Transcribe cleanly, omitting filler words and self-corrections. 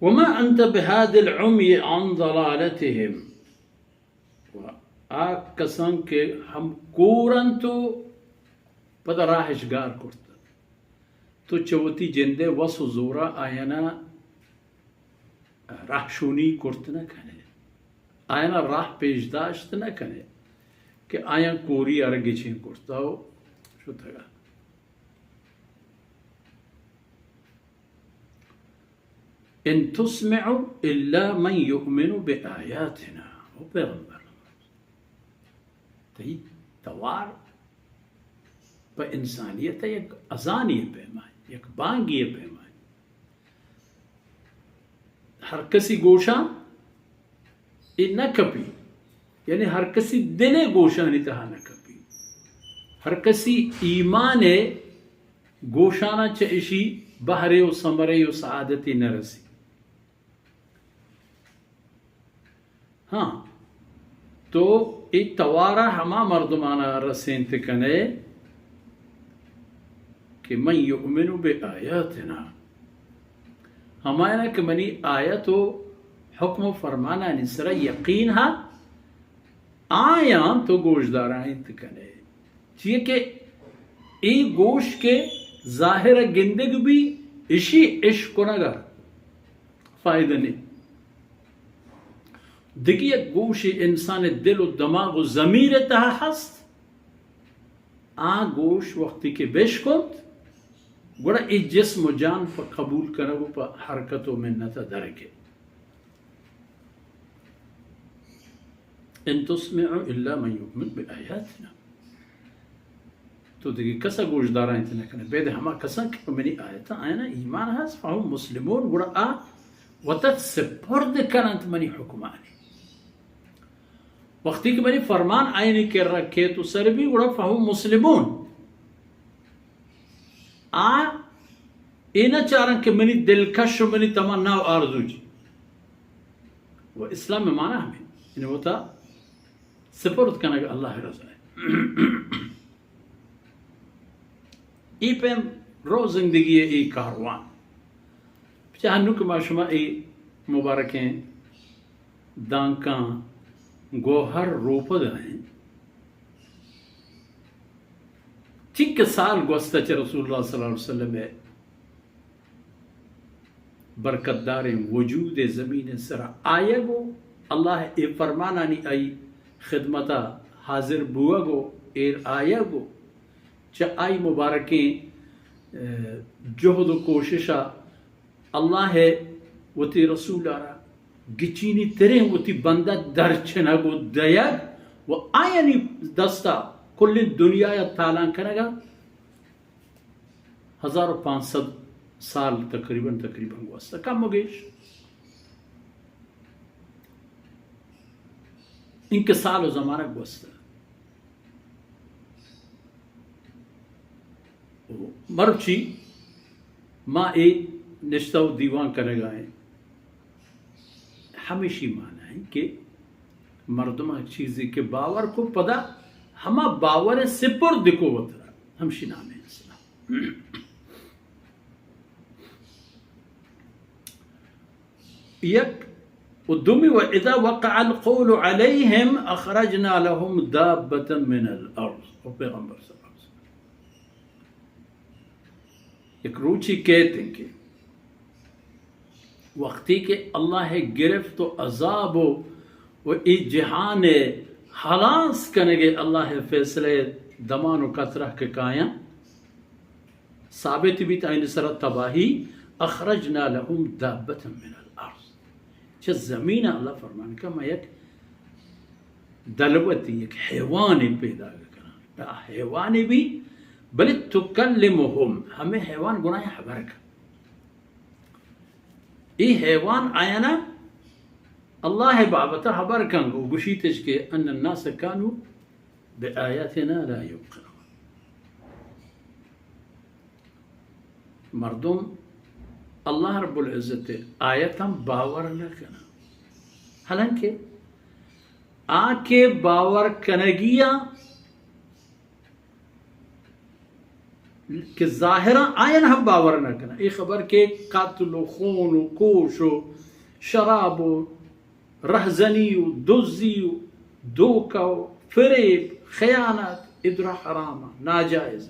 وما انت بهاد العمي عن ضلالتهم کسان کے ہم کورن تو پدا راہشگار کرتا تو چوتی جندے وسو زورا آینا راہ شونی کرت نہ کنے آینا راہ پیشداشت نہ کنے کہ آیا کوری ارگی چھین کرتا ہو شو تھگا ان تسمعوا الا من يؤمن بآیاتنا وہ پیغمبر تی توار پا انسانیت یک ازانی پیمائی یک بانگی پیمائی ہر کسی گوشا ای نہ کپی یعنی ہر کسی دل گوشا نہیں تہا نہ کپی ہر کسی ایمان گوشانا چیشی بہرے و سمرے و سعادتی نرسی ہاں تو ایک توارا ہما مردمانا رسین تکنے کہ من یؤمن بآیاتنا ہمائنا کہ منی آیت و حکم و فرمانا نسرا یقین ہا آیاں تو گوش دارائیں تکنے چیئے کہ ای گوش کے ظاہر گندگ بھی اشی عشق نگا فائدہ نہیں دیکھیے گوش انسان دل و دماغ و ضمیر تہا ہست گوش وقتی کے بیش کنت گوڑا ای جسم و جان پا قبول کرنگو پا حرکت و منت درکے ان تسمعوا الا من یؤمن بآیاتنا تو دیکھیے کسا گوش دارا انتنا کنے بید ہما کسا کہ منی آیتا آئینا ایمان ہست فہم مسلمون گوڑا وطت سپرد کرنت منی حکمانی وقتی کہ منی فرمان آئینی کر رکھے تو سر بھی گوڑا فہم مسلمون اینا چارن کہ منی دلکش و منی تمنا و آرزو جی وہ اسلام میں مانا ہمیں انہیں وہ تھا سپرد کرنا کہ اللہ رضا ہے ای پیم رو زندگی ای کاروان چاہنو کہ معشمہ ای مبارکیں دانکاں گوہر روپد ہیں چک سال گوستا چا رسول اللہ صلی اللہ علیہ وسلم برکت دار وجود زمین سرا آیا گو اللہ اے فرمانانی آئی خدمتا حاضر بوا گو ایر آیا گو چا آئی مبارکیں جہد و کوششا اللہ ہے وتی رسول آرہ گچینی ترے وتی بندہ درچنا گو دیگ و آئینی دستا کل دنیا یا تالان کنگا 1500 سال تقریباً گوستا کم ہو گیش ان کے سال و زمانہ گوستا مرچی ما اے نشتہ و دیوان کنگا ہیں ہمیشی مانا ہے کہ مردمہ چیزی کے باور کو پدا ہما باور سپر دکو وطرا ہمشی نام ہے اسلام یک ودمی وَإِذَا وَقَعَ الْقَوْلُ عَلَيْهِمْ أَخْرَجْنَا لَهُمْ دَابَّةً مِّنَ الْأَرْضِ اور پیغمبر صلی اللہ علیہ وسلم ایک روچی کہتے ہیں کہ وقتی کہ اللہ گرفت و عذاب و ای جہان حلاس کنگے اللہ فیصلے دمان و قطرہ کے قائم ثابت بھی تائین سر تباہی اخرجنا لهم دابة من الارض چھ زمین اللہ فرمان کا میں یک دلوتی یک حیوانی پیدا کرنا حیوانی بھی بلی تکلمهم ہمیں حیوان گناہ حبر کا ای حیوان آیا نا اللہ بابتا حبر کنگو گوشیتش کے ان الناس کانو بآیاتنا لا یوقنون مردم اللہ رب العزت آیتاں باور نہ کنا حالانکہ آکے باور کنگیا کہ ظاہراً آئین ہم باور نہ کرنا یہ خبر کہ قتل و خون و کوش و شراب و رہزنی و دزی و دھوکہ و فریب خیانت ادرا حرام ناجائز